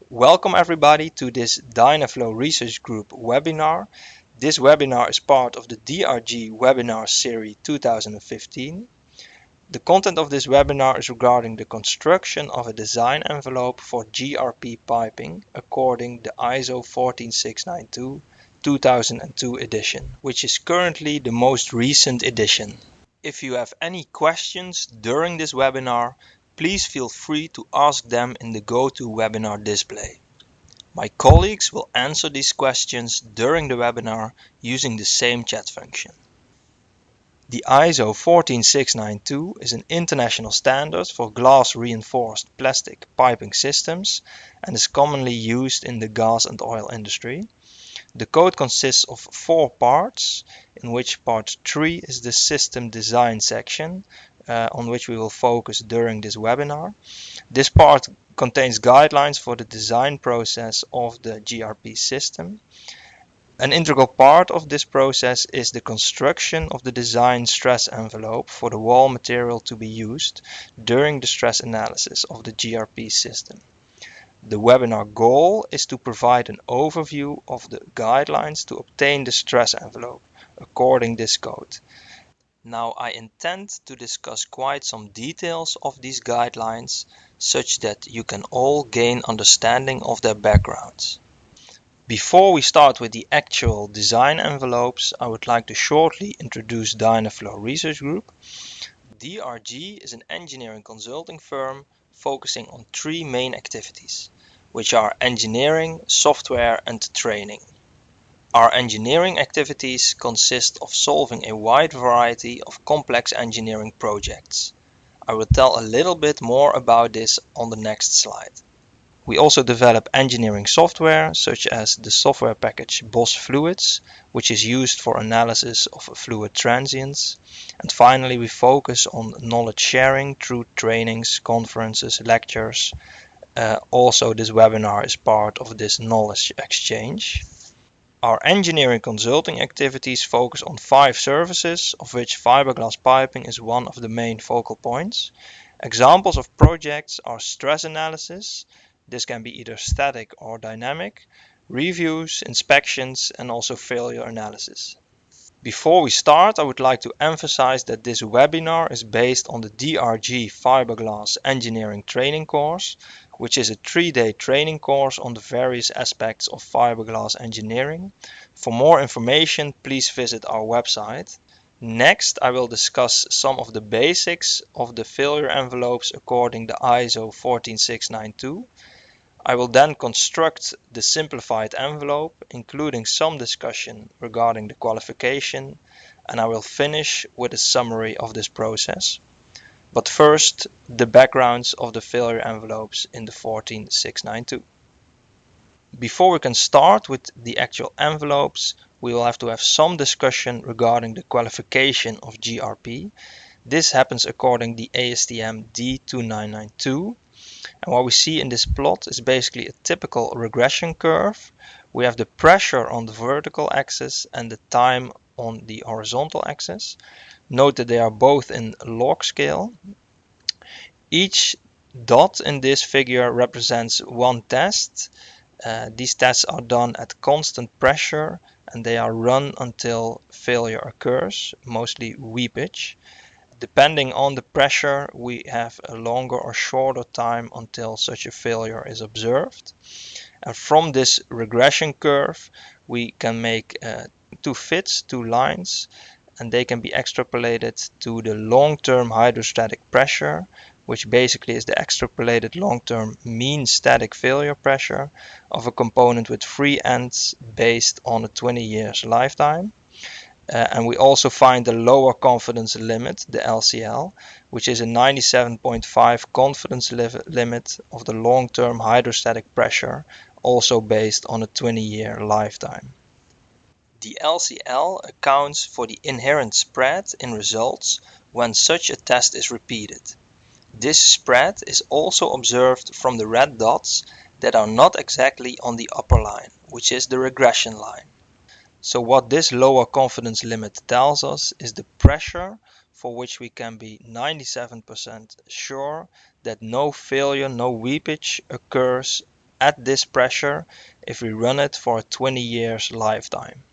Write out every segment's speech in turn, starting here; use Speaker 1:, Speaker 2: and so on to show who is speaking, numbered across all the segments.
Speaker 1: Welcome everybody to this Dynaflow Research Group webinar. This webinar is part of the DRG webinar series 2015. The content of this webinar is regarding the construction of a design envelope for GRP piping according the ISO 14692-2002 edition, which is currently the most recent edition. If you have any questions during this webinar, please feel free to ask them in the GoToWebinar display. My colleagues will answer these questions during the webinar using the same chat function. The ISO 14692 is an international standard for glass-reinforced plastic piping systems and is commonly used in the gas and oil industry. The code consists of 4 parts, in which part 3 is the system design section, on which we will focus during this webinar. This part contains guidelines for the design process of the GRP system. An integral part of this process is the construction of the design stress envelope for the wall material to be used during the stress analysis of the GRP system. The webinar goal is to provide an overview of the guidelines to obtain the stress envelope according this code. Now I intend to discuss quite some details of these guidelines such that you can all gain understanding of their backgrounds. Before we start with the actual design envelopes, I would like to shortly introduce Dynaflow Research Group. DRG is an engineering consulting firm focusing on 3 main activities, which are engineering, software and training. Our engineering activities consist of solving a wide variety of complex engineering projects. I will tell a little bit more about this on the next slide. We also develop engineering software, such as the software package BOSS Fluids, which is used for analysis of fluid transients. And finally, we focus on knowledge sharing through trainings, conferences, lectures. Also, this webinar is part of this knowledge exchange. Our engineering consulting activities focus on 5 services, of which fiberglass piping is one of the main focal points. Examples of projects are stress analysis. This can be either static or dynamic, reviews, inspections, and also failure analysis. Before we start, I would like to emphasize that this webinar is based on the DRG Fiberglass Engineering Training course, which is a 3-day training course on the various aspects of fiberglass engineering. For more information, please visit our website. Next, I will discuss some of the basics of the failure envelopes according to ISO 14692. I will then construct the simplified envelope, including some discussion regarding the qualification, and I will finish with a summary of this process. But first, the backgrounds of the failure envelopes in the 14692. Before we can start with the actual envelopes, we will have to have some discussion regarding the qualification of GRP. This happens according to the ASTM D2992. And what we see in this plot is basically a typical regression curve. We have the pressure on the vertical axis and the time on the horizontal axis. Note that they are both in log scale. Each dot in this figure represents one test. These tests are done at constant pressure and they are run until failure occurs, mostly weepage. Depending on the pressure, we have a longer or shorter time until such a failure is observed. And from this regression curve, we can make 2 fits, 2 lines, and they can be extrapolated to the long-term hydrostatic pressure, which basically is the extrapolated long-term mean static failure pressure of a component with 3 ends based on a 20 years lifetime. And we also find the lower confidence limit, the LCL, which is a 97.5 confidence limit of the long-term hydrostatic pressure, also based on a 20-year lifetime. The LCL accounts for the inherent spread in results when such a test is repeated. This spread is also observed from the red dots that are not exactly on the upper line, which is the regression line. So what this lower confidence limit tells us is the pressure for which we can be 97% sure that no failure, no weepage occurs at this pressure if we run it for a 20 years lifetime.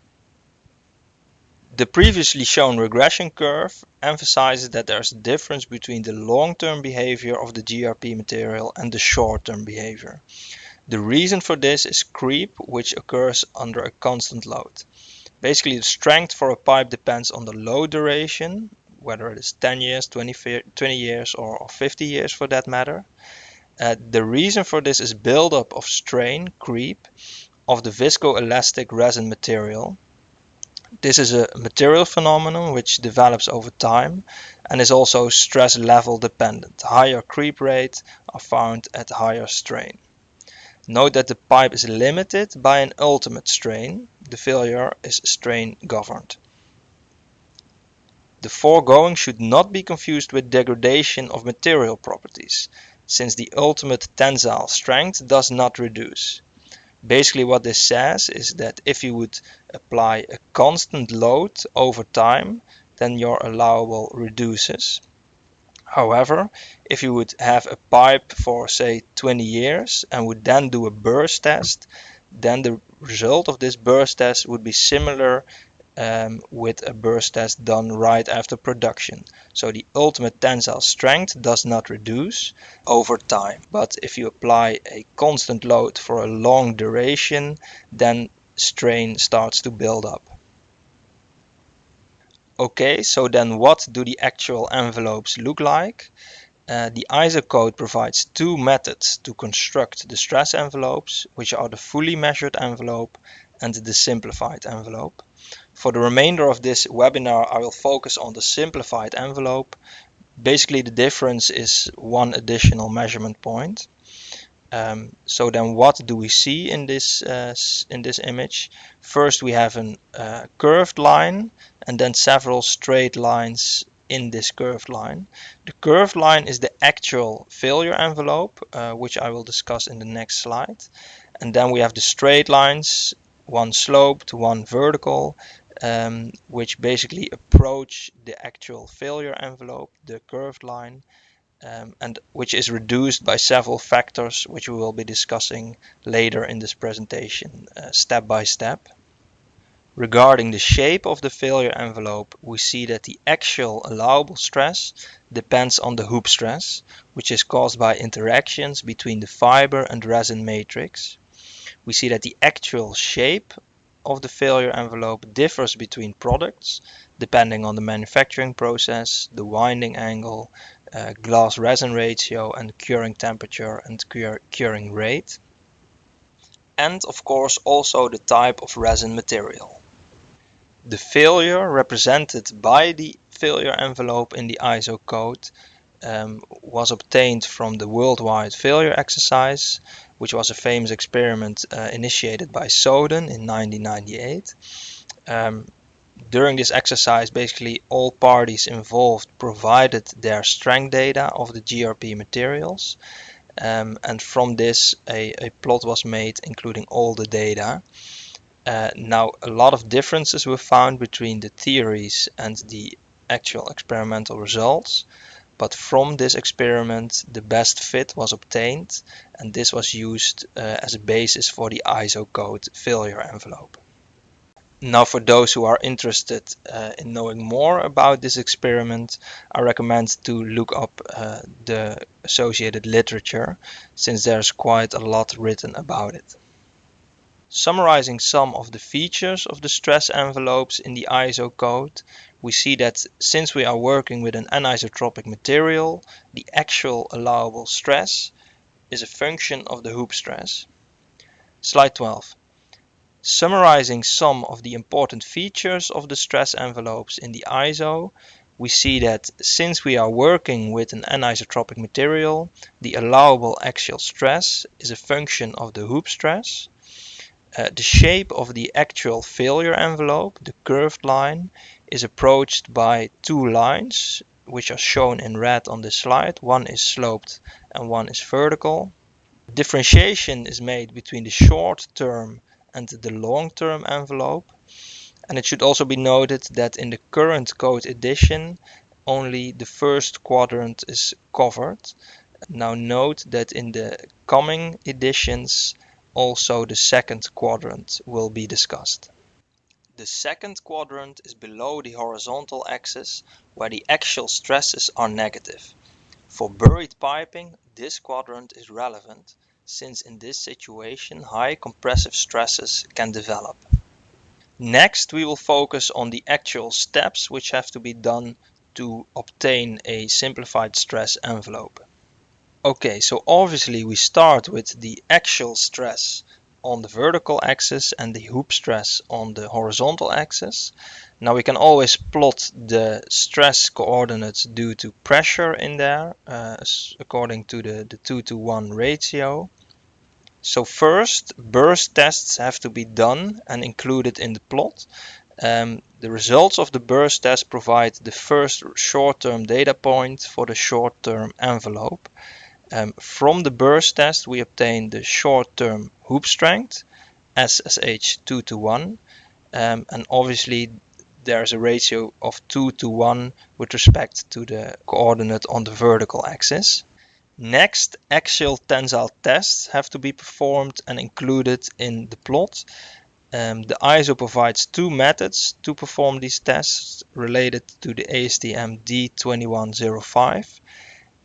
Speaker 1: The previously shown regression curve emphasizes that there is a difference between the long-term behavior of the GRP material and the short-term behavior. The reason for this is creep, which occurs under a constant load. Basically, the strength for a pipe depends on the load duration, whether it is 10 years, 20 years, or 50 years for that matter. The reason for this is buildup of strain, creep, of the viscoelastic resin material. This is a material phenomenon which develops over time and is also stress level dependent. Higher creep rates are found at higher strain. Note that the pipe is limited by an ultimate strain. The failure is strain governed. The foregoing should not be confused with degradation of material properties, since the ultimate tensile strength does not reduce. Basically what this says is that if you would apply a constant load over time, then your allowable reduces. However, if you would have a pipe for say 20 years and would then do a burst test, then the result of this burst test would be similar with a burst test done right after production. So the ultimate tensile strength does not reduce over time. But if you apply a constant load for a long duration, then strain starts to build up. Okay, so then what do the actual envelopes look like? The ISO code provides two methods to construct the stress envelopes, which are the fully measured envelope and the simplified envelope. For the remainder of this webinar, I will focus on the simplified envelope. Basically, the difference is one additional measurement point. So then what do we see in this image? First, we have a curved line and then several straight lines in this curved line. The curved line is the actual failure envelope, which I will discuss in the next slide. And then we have the straight lines, one sloped, one vertical, which basically approach the actual failure envelope, the curved line, and which is reduced by several factors, which we will be discussing later in this presentation, step by step. Regarding the shape of the failure envelope, we see that the actual allowable stress depends on the hoop stress, which is caused by interactions between the fiber and resin matrix. We see that the actual shape of the failure envelope differs between products depending on the manufacturing process, the winding angle, glass resin ratio, and curing temperature and curing rate, and of course also the type of resin material. The failure represented by the failure envelope in the ISO code was obtained from the worldwide failure exercise, which was a famous experiment initiated by Soden in 1998. During this exercise, basically all parties involved provided their strength data of the GRP materials, and from this a plot was made including all the data. Now a lot of differences were found between the theories and the actual experimental results, but from this experiment the best fit was obtained, and this was used as a basis for the ISO code failure envelope. Now for those who are interested in knowing more about this experiment, I recommend to look up the associated literature, since there's quite a lot written about it. Summarizing some of the features of the stress envelopes in the ISO code, we see that since we are working with an anisotropic material, the actual allowable stress is a function of the hoop stress. Slide 12. Summarizing some of the important features of the stress envelopes in the ISO, we see that since we are working with an anisotropic material, the allowable axial stress is a function of the hoop stress. The shape of the actual failure envelope, the curved line, is approached by two lines, which are shown in red on this slide. One is sloped and one is vertical. Differentiation is made between the short-term and the long-term envelope. And it should also be noted that in the current code edition, only the first quadrant is covered. Now note that in the coming editions also the second quadrant will be discussed. The second quadrant is below the horizontal axis where the axial stresses are negative. For buried piping, this quadrant is relevant since in this situation high compressive stresses can develop. Next, we will focus on the actual steps which have to be done to obtain a simplified stress envelope. Okay, so obviously we start with the axial stress on the vertical axis and the hoop stress on the horizontal axis. Now we can always plot the stress coordinates due to pressure in there according to the 2-to-1 ratio. So first, burst tests have to be done and included in the plot. The results of the burst test provide the first short-term data point for the short-term envelope. From the burst test, we obtain the short-term hoop strength, SSH 2-to-1, and obviously there's a ratio of 2-to-1 with respect to the coordinate on the vertical axis. Next, axial tensile tests have to be performed and included in the plot. The ISO provides two methods to perform these tests related to the ASTM D2105,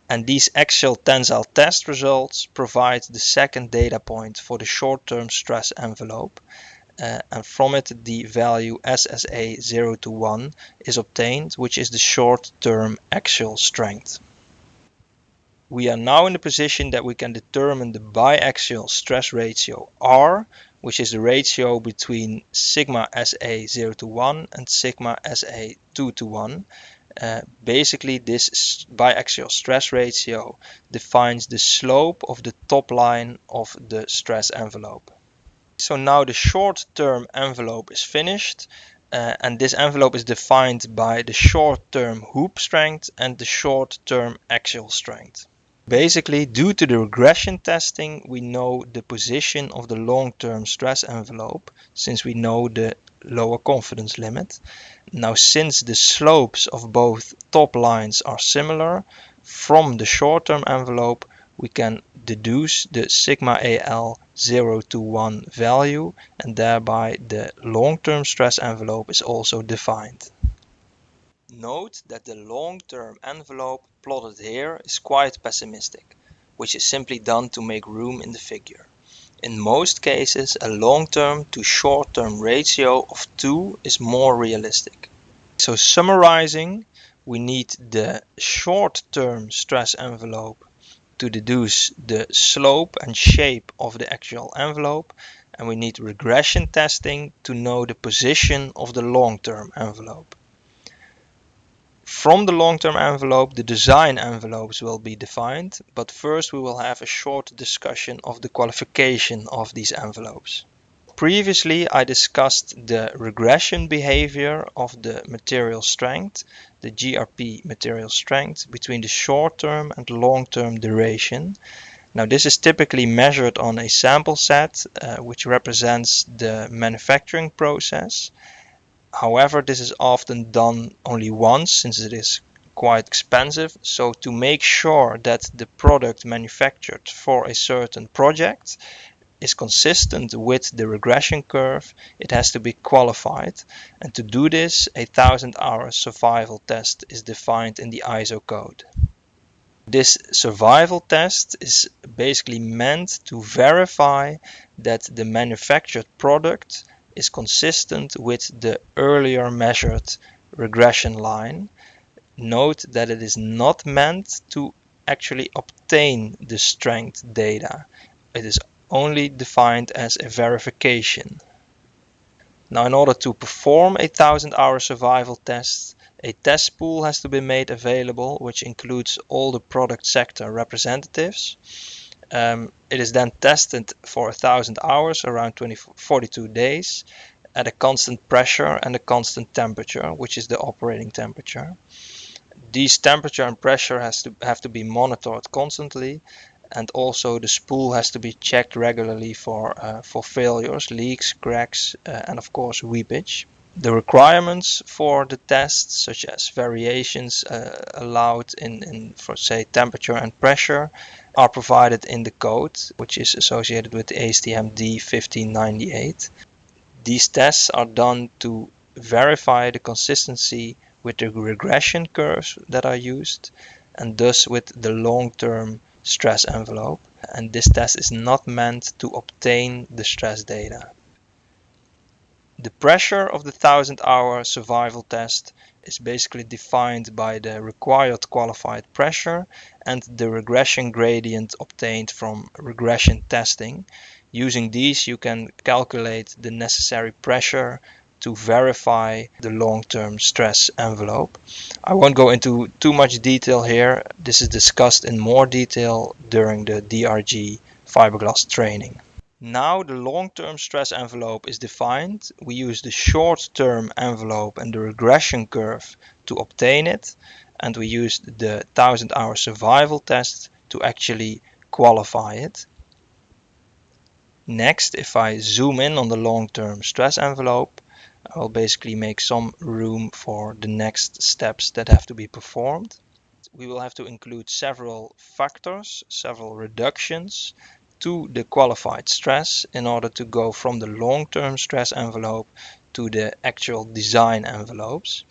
Speaker 1: and these axial tensile test results provide the second data point for the short-term stress envelope, and from it the value SSA 0-to-1 is obtained, which is the short-term axial strength. We are now in the position that we can determine the biaxial stress ratio R, which is the ratio between sigma SA 0-to-1 and sigma SA 2-to-1. Basically, this biaxial stress ratio defines the slope of the top line of the stress envelope. So now the short-term envelope is finished, and this envelope is defined by the short-term hoop strength and the short-term axial strength. Basically, due to the regression testing, we know the position of the long-term stress envelope since we know the lower confidence limit. Now, since the slopes of both top lines are similar, from the short-term envelope we can deduce the sigma AL 0-to-1 value, and thereby the long-term stress envelope is also defined. Note that the long-term envelope plotted here is quite pessimistic, which is simply done to make room in the figure. In most cases, a long-term to short-term ratio of 2 is more realistic. So summarizing, we need the short-term stress envelope to deduce the slope and shape of the actual envelope, and we need regression testing to know the position of the long-term envelope. From the long-term envelope, the design envelopes will be defined, but first we will have a short discussion of the qualification of these envelopes. Previously, I discussed the regression behavior of the material strength, the GRP material strength, between the short-term and long-term duration. Now, this is typically measured on a sample set, which represents the manufacturing process. However, this is often done only once since it is quite expensive. So to make sure that the product manufactured for a certain project is consistent with the regression curve, it has to be qualified. And to do this, a 1000-hour survival test is defined in the ISO code. This survival test is basically meant to verify that the manufactured product is consistent with the earlier measured regression line. Note that it is not meant to actually obtain the strength data. It is only defined as a verification. Now, in order to perform a 1000-hour survival test, a test pool has to be made available, which includes all the product sector representatives. It is then tested for 1000 hours, around 42 days, at a constant pressure and a constant temperature, which is the operating temperature. These temperature and pressure have to be monitored constantly, and also the spool has to be checked regularly for failures, leaks, cracks, and of course weepage. The requirements for the test, such as variations allowed in, for say, temperature and pressure, are provided in the code, which is associated with the ASTM D1598. These tests are done to verify the consistency with the regression curves that are used, and thus with the long-term stress envelope. And this test is not meant to obtain the stress data. The pressure of the 1000-hour survival test is basically defined by the required qualified pressure and the regression gradient obtained from regression testing. Using these, you can calculate the necessary pressure to verify the long-term stress envelope. I won't go into too much detail here. This is discussed in more detail during the DRG fiberglass training. Now the long-term stress envelope is defined. We use the short-term envelope and the regression curve to obtain it, and we use the 1000-hour survival test to actually qualify it. Next, if I zoom in on the long-term stress envelope, I will basically make some room for the next steps that have to be performed. We will have to include several factors, several reductions to the qualified stress in order to go from the long-term stress envelope to the actual design envelopes.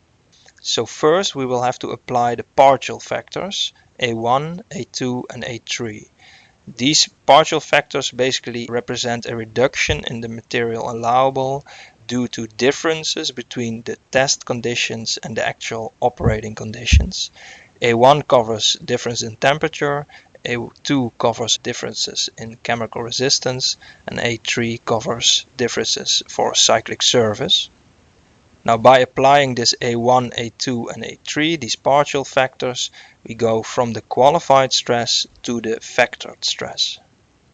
Speaker 1: So first we will have to apply the partial factors A1, A2 and A3. These partial factors basically represent a reduction in the material allowable due to differences between the test conditions and the actual operating conditions. A1 covers difference in temperature, A2 covers differences in chemical resistance, and A3 covers differences for cyclic service. Now by applying this A1, A2 and A3, these partial factors, we go from the qualified stress to the factored stress.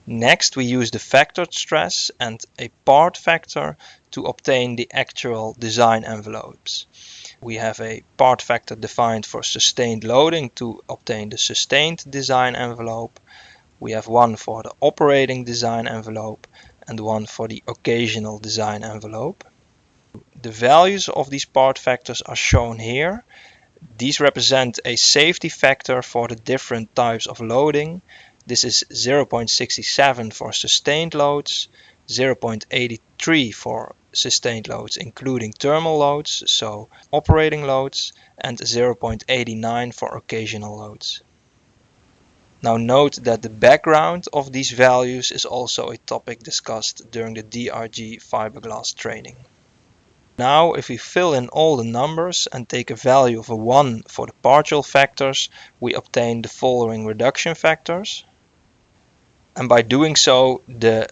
Speaker 1: Next we use the factored stress and a part factor to obtain the actual design envelopes. We have a part factor defined for sustained loading to obtain the sustained design envelope. We have one for the operating design envelope and one for the occasional design envelope. The values of these part factors are shown here. These represent a safety factor for the different types of loading. This is 0.67 for sustained loads, 0.83 for sustained loads including thermal loads, so operating loads, and 0.89 for occasional loads. Now note that the background of these values is also a topic discussed during the DRG fiberglass training. Now if we fill in all the numbers and take a value of a 1 for the partial factors, we obtain the following reduction factors. And by doing so, the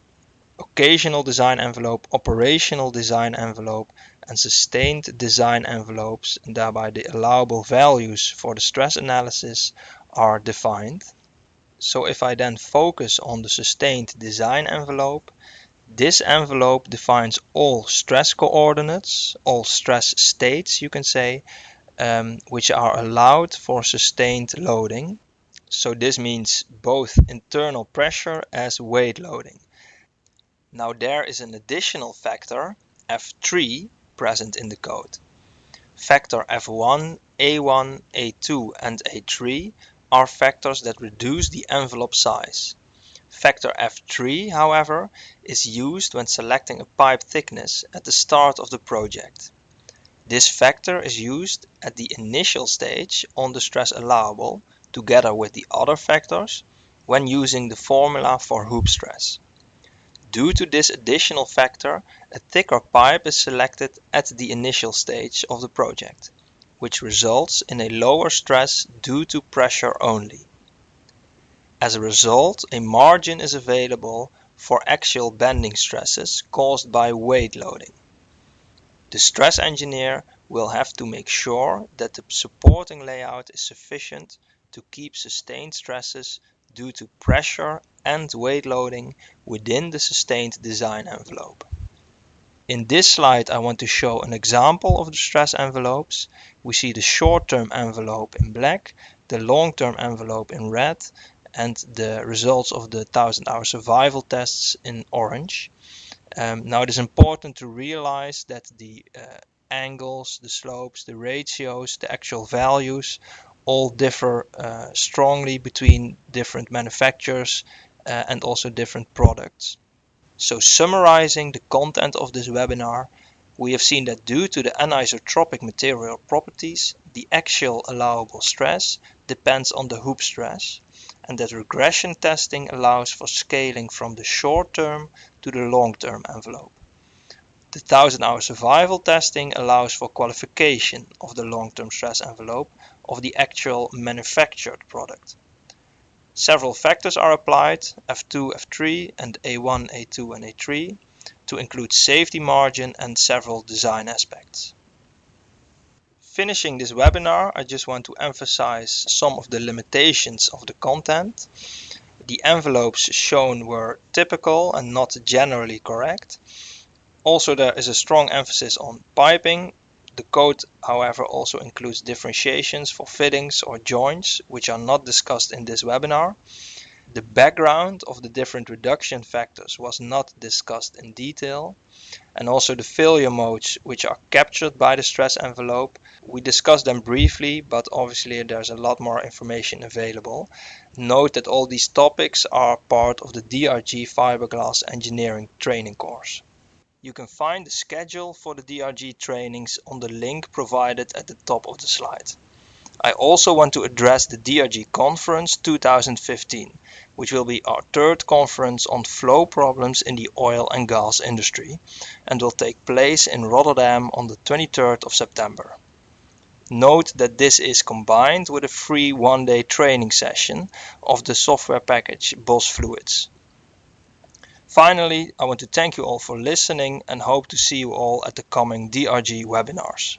Speaker 1: occasional design envelope, operational design envelope, and sustained design envelopes, and thereby the allowable values for the stress analysis, are defined. So if I then focus on the sustained design envelope, this envelope defines all stress coordinates, all stress states you can say, which are allowed for sustained loading. So this means both internal pressure as weight loading. Now there is an additional factor, F3, present in the code. Factor F1, A1, A2 and A3 are factors that reduce the envelope size. Factor F3, however, is used when selecting a pipe thickness at the start of the project. This factor is used at the initial stage on the stress allowable, together with the other factors, when using the formula for hoop stress. Due to this additional factor, a thicker pipe is selected at the initial stage of the project, which results in a lower stress due to pressure only. As a result, a margin is available for axial bending stresses caused by weight loading. The stress engineer will have to make sure that the supporting layout is sufficient to keep sustained stresses due to pressure and weight loading within the sustained design envelope. In this slide I want to show an example of the stress envelopes. We see the short-term envelope in black, the long-term envelope in red, and the results of the 1000-hour survival tests in orange. Now it is important to realize that the angles, the slopes, the ratios, the actual values all differ strongly between different manufacturers and also different products. So summarizing the content of this webinar, we have seen that due to the anisotropic material properties, the actual allowable stress depends on the hoop stress, and that regression testing allows for scaling from the short-term to the long-term envelope. The 1000-hour survival testing allows for qualification of the long-term stress envelope of the actual manufactured product. Several factors are applied, F2, F3 and A1, A2 and A3, to include safety margin and several design aspects. Finishing this webinar, I just want to emphasize some of the limitations of the content. The envelopes shown were typical and not generally correct. Also, there is a strong emphasis on piping. The code, however, also includes differentiations for fittings or joints, which are not discussed in this webinar. The background of the different reduction factors was not discussed in detail, and also the failure modes which are captured by the stress envelope. We discussed them briefly, but obviously there's a lot more information available. Note that all these topics are part of the DRG fiberglass engineering training course. You can find the schedule for the DRG trainings on the link provided at the top of the slide. I also want to address the DRG Conference 2015, which will be our third conference on flow problems in the oil and gas industry and will take place in Rotterdam on the 23rd of September. Note that this is combined with a free one-day training session of the software package BOS Fluids. Finally, I want to thank you all for listening and hope to see you all at the coming DRG webinars.